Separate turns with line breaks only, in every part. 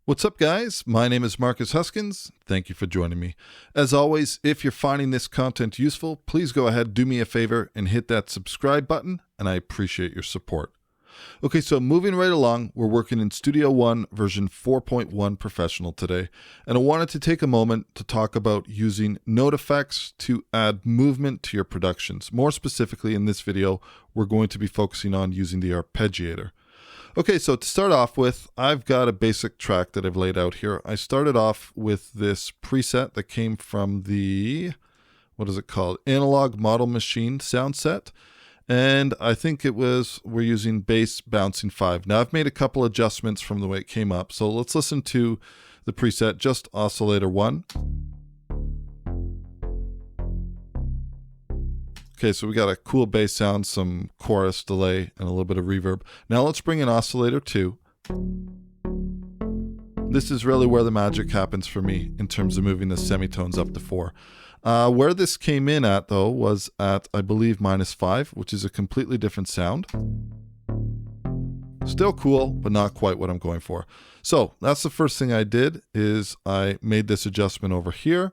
What's up, guys? My name is Marcus Huskins. Thank you for joining me. As always, if you're finding this content useful, please go ahead, do me a favor, and hit that subscribe button, and I appreciate your support. Okay, so moving right along, we're working in Studio One version 4.1 Professional today, and I wanted to take a moment to talk about using Note effects to add movement to your productions. More specifically, in this video, we're going to be focusing on using the Arpeggiator. Okay, so to start off with, I've got a basic track that I've laid out here. I started off with this preset that came from the, what is it called? Analog Model Machine sound set. And I think it was, we're using bass bouncing 5. Now I've made a couple adjustments from the way it came up. So let's listen to the preset, just oscillator 1. Okay, so we got a cool bass sound, some chorus delay, and a little bit of reverb. Now let's bring in oscillator 2. This is really where the magic happens for me in terms of moving the semitones up to 4. Where this came in at, though, was at, I believe, -5, which is a completely different sound. Still cool, but not quite what I'm going for. So that's the first thing I did, is I made this adjustment over here.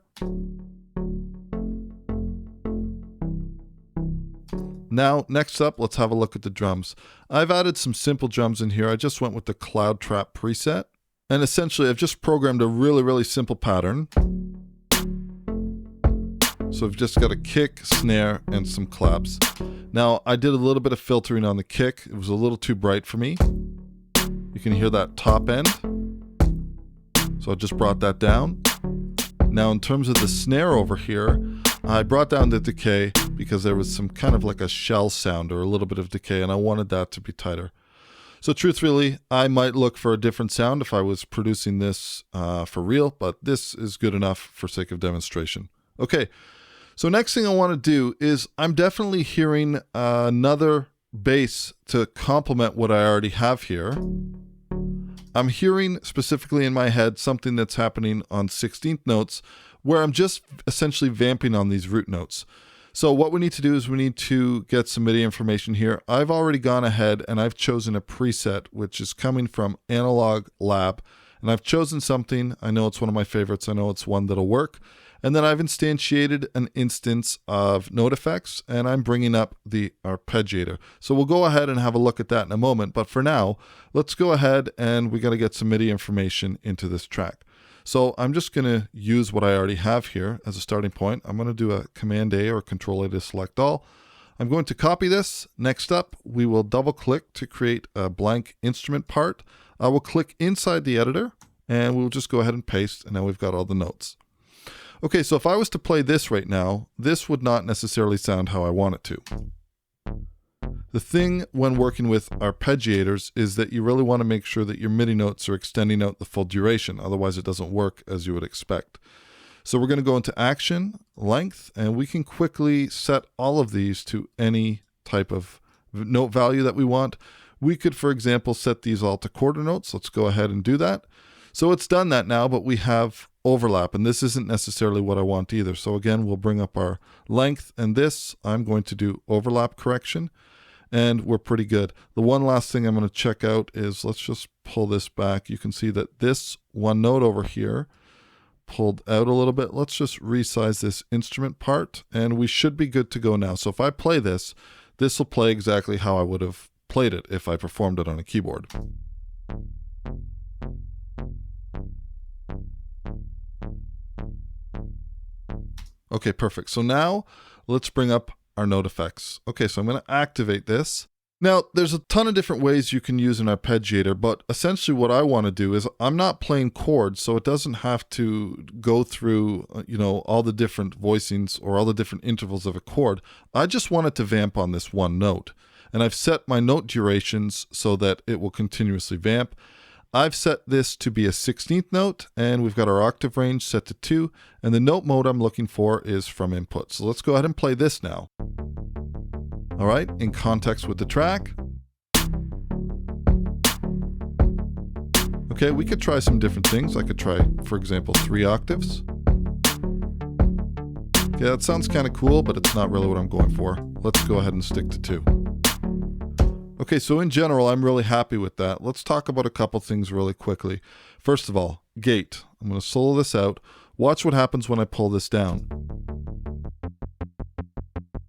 Now, next up, let's have a look at the drums. I've added some simple drums in here. I just went with the Cloud Trap preset. And essentially, I've just programmed a really simple pattern. So I've just got a kick, snare, and some claps. Now, I did a little bit of filtering on the kick. It was a little too bright for me. You can hear that top end. So I just brought that down. Now, in terms of the snare over here, I brought down the decay because there was some kind of like a shell sound or a little bit of decay, and I wanted that to be tighter. So truthfully, I might look for a different sound if I was producing this for real, but this is good enough for sake of demonstration. Okay, so next thing I want to do is I'm definitely hearing another bass to complement what I already have here. I'm hearing specifically in my head something that's happening on 16th notes where I'm just essentially vamping on these root notes. So what we need to do is we need to get some MIDI information here. I've already gone ahead and I've chosen a preset which is coming from Analog Lab, and I've chosen something. I know it's one of my favorites. I know it's one that'll work. And then I've instantiated an instance of Note effects, and I'm bringing up the Arpeggiator. So we'll go ahead and have a look at that in a moment. But for now, let's go ahead and we got to get some MIDI information into this track. So I'm just going to use what I already have here as a starting point. I'm going to do a Command A or Control A to select all. I'm going to copy this. Next up, we will double click to create a blank instrument part. I will click inside the editor and we'll just go ahead and paste, and now we've got all the notes. Okay, so if I was to play this right now, this would not necessarily sound how I want it to. The thing when working with arpeggiators is that you really want to make sure that your MIDI notes are extending out the full duration, otherwise it doesn't work as you would expect. So we're going to go into Action, Length, and we can quickly set all of these to any type of note value that we want. We could, for example, set these all to quarter notes. Let's go ahead and do that. So it's done that now, but we have overlap, and this isn't necessarily what I want either. So again, we'll bring up our length, and this, I'm going to do overlap correction, and we're pretty good. The one last thing I'm going to check out is, let's just pull this back. You can see that this one note over here pulled out a little bit. Let's just resize this instrument part, and we should be good to go now. So if I play this, this will play exactly how I would have played it if I performed it on a keyboard. Okay, perfect. So now let's bring up our note effects. Okay, so I'm going to activate this. Now, there's a ton of different ways you can use an arpeggiator, but essentially what I want to do is I'm not playing chords, so it doesn't have to go through, all the different voicings or all the different intervals of a chord. I just want it to vamp on this one note. And I've set my note durations so that it will continuously vamp. I've set this to be a 16th note, and we've got our octave range set to 2, and the note mode I'm looking for is from input. So let's go ahead and play this now. All right, in context with the track. Okay, we could try some different things. I could try, for example, 3 octaves. Okay, that sounds kind of cool, but it's not really what I'm going for. Let's go ahead and stick to 2. Okay, so in general, I'm really happy with that. Let's talk about a couple things really quickly. First of all, gate. I'm going to solo this out. Watch what happens when I pull this down.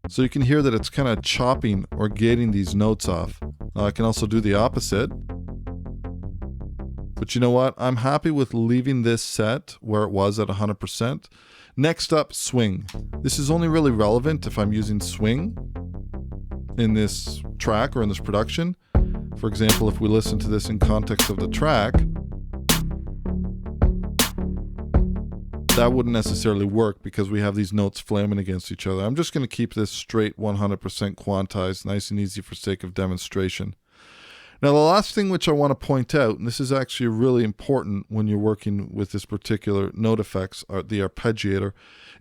So you can hear that it's kind of chopping or gating these notes off. Now I can also do the opposite. But you know what? I'm happy with leaving this set where it was at 100%. Next up, swing. This is only really relevant if I'm using swing in this track or in this production. For example, if we listen to this in context of the track, that wouldn't necessarily work because we have these notes flaming against each other. I'm just going to keep this straight 100% quantized, nice and easy for sake of demonstration. Now the last thing which I want to point out, and this is actually really important when you're working with this particular note effects, the arpeggiator,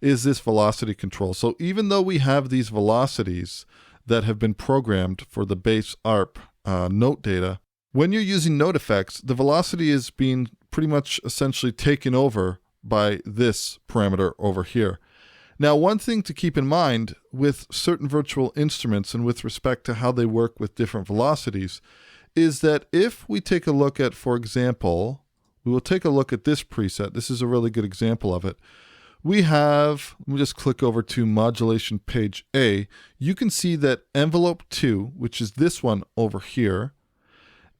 is this velocity control. So even though we have these velocities that have been programmed for the base arp note data, when you're using note effects, the velocity is being pretty much essentially taken over by this parameter over here. Now, one thing to keep in mind with certain virtual instruments and with respect to how they work with different velocities is that if we take a look at, for example, we will take a look at this preset. This is a really good example of it. We have, let me just click over to modulation page A. You can see that envelope 2, which is this one over here,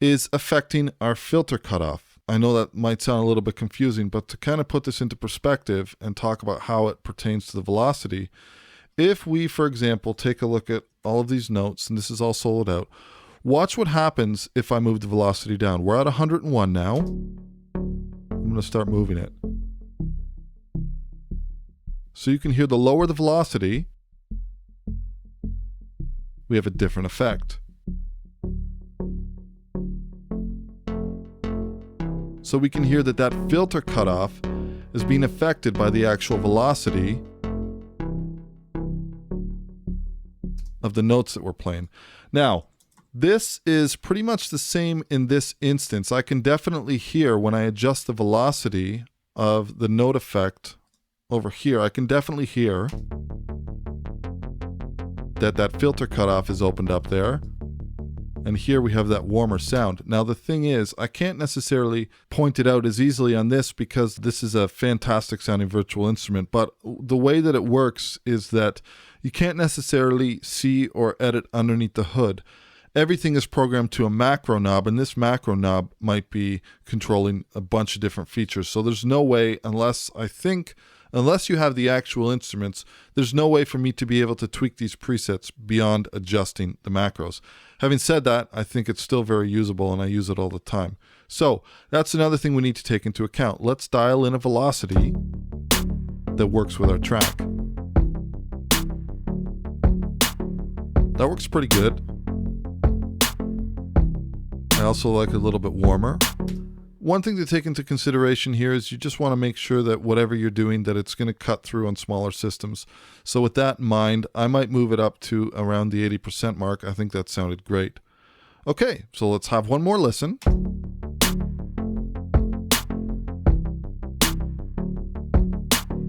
is affecting our filter cutoff. I know that might sound a little bit confusing, but to kind of put this into perspective and talk about how it pertains to the velocity, if we, for example, take a look at all of these notes, and this is all soloed out, watch what happens if I move the velocity down. We're at 101 now. I'm going to start moving it. So you can hear the lower the velocity, we have a different effect. So we can hear that that filter cutoff is being affected by the actual velocity of the notes that we're playing. Now, this is pretty much the same in this instance. I can definitely hear when I adjust the velocity of the note effect over here, I can definitely hear that that filter cutoff is opened up there. And here we have that warmer sound. Now the thing is, I can't necessarily point it out as easily on this because this is a fantastic sounding virtual instrument, but the way that it works is that you can't necessarily see or edit underneath the hood. Everything is programmed to a macro knob, and this macro knob might be controlling a bunch of different features. So there's no way, unless you have the actual instruments, there's no way for me to be able to tweak these presets beyond adjusting the macros. Having said that, I think it's still very usable and I use it all the time. So that's another thing we need to take into account. Let's dial in a velocity that works with our track. That works pretty good. I also like it a little bit warmer. One thing to take into consideration here is you just want to make sure that whatever you're doing, that it's going to cut through on smaller systems. So with that in mind, I might move it up to around the 80% mark. I think that sounded great. Okay, so let's have one more listen.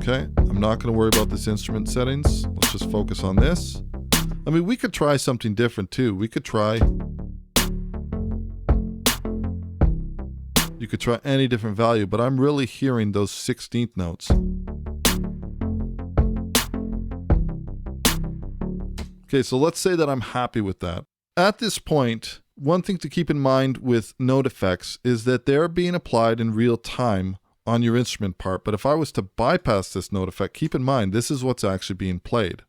Okay, I'm not going to worry about this instrument settings. Let's just focus on this. I mean, we could try something different too. You could try any different value, but I'm really hearing those 16th notes. Okay, so let's say that I'm happy with that. At this point, one thing to keep in mind with note effects is that they're being applied in real time on your instrument part. But if I was to bypass this note effect, keep in mind, this is what's actually being played.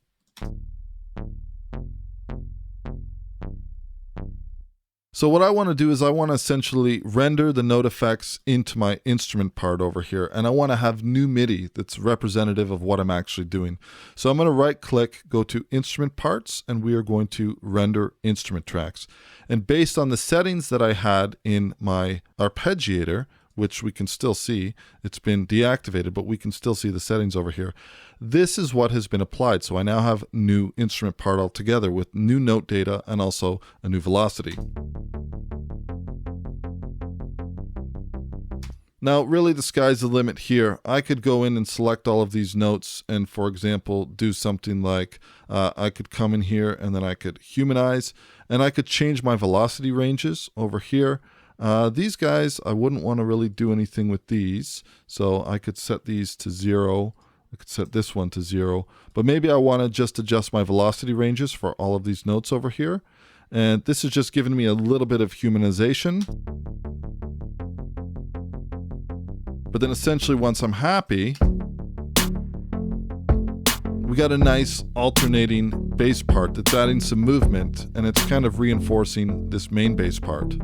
So what I want to do is I want to essentially render the note effects into my instrument part over here. And I want to have new MIDI that's representative of what I'm actually doing. So I'm going to right click, go to instrument parts, and we are going to render instrument tracks. And based on the settings that I had in my arpeggiator, which we can still see, it's been deactivated, but we can still see the settings over here. This is what has been applied. So I now have new instrument part altogether with new note data and also a new velocity. Now, really the sky's the limit here. I could go in and select all of these notes and, for example, do something like I could come in here and then I could humanize and I could change my velocity ranges over here. These guys, I wouldn't want to really do anything with these. So I could set these to 0. I could set this one to 0. But maybe I want to just adjust my velocity ranges for all of these notes over here. And this is just giving me a little bit of humanization. But then essentially once I'm happy, we got a nice alternating bass part that's adding some movement, and it's kind of reinforcing this main bass part.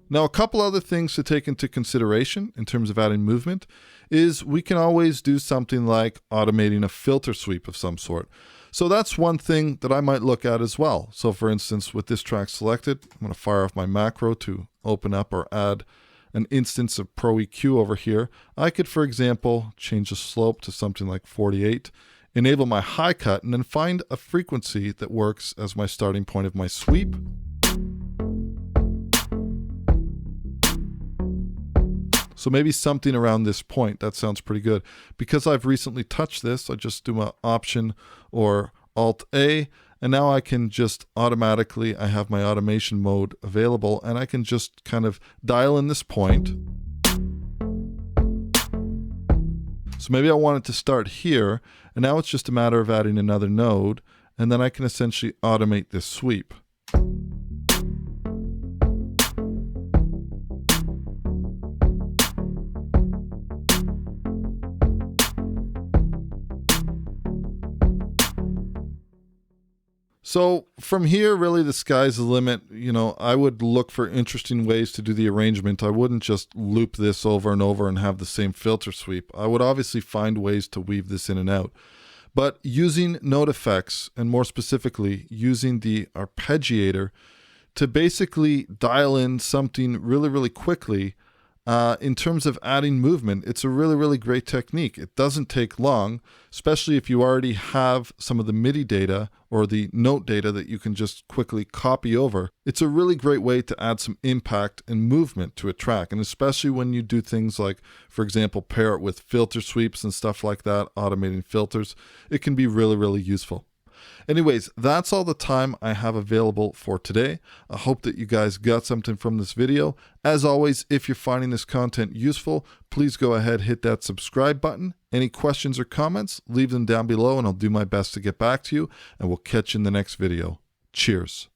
Now, a couple other things to take into consideration in terms of adding movement is we can always do something like automating a filter sweep of some sort. So that's one thing that I might look at as well. So for instance, with this track selected, I'm going to fire off my macro to open up or add an instance of Pro EQ over here. I could, for example, change the slope to something like 48, enable my high cut, and then find a frequency that works as my starting point of my sweep. So maybe something around this point. That sounds pretty good. Because I've recently touched this, I just do my Option or Alt-A, and now I can just automatically, I have my automation mode available, and I can just kind of dial in this point. So maybe I want it to start here, and now it's just a matter of adding another node, and then I can essentially automate this sweep. So from here, really the sky's the limit. You know, I would look for interesting ways to do the arrangement. I wouldn't just loop this over and over and have the same filter sweep. I would obviously find ways to weave this in and out. But using Note effects, and more specifically, using the Arpeggiator to basically dial in something really, really quickly, in terms of adding movement, it's a really, really great technique. It doesn't take long, especially if you already have some of the MIDI data or the note data that you can just quickly copy over. It's a really great way to add some impact and movement to a track, and especially when you do things like, for example, pair it with filter sweeps and stuff like that, automating filters, it can be really, really useful. Anyways, that's all the time I have available for today. I hope that you guys got something from this video. As always, if you're finding this content useful, please go ahead, hit that subscribe button. Any questions or comments, leave them down below and I'll do my best to get back to you, and we'll catch you in the next video. Cheers.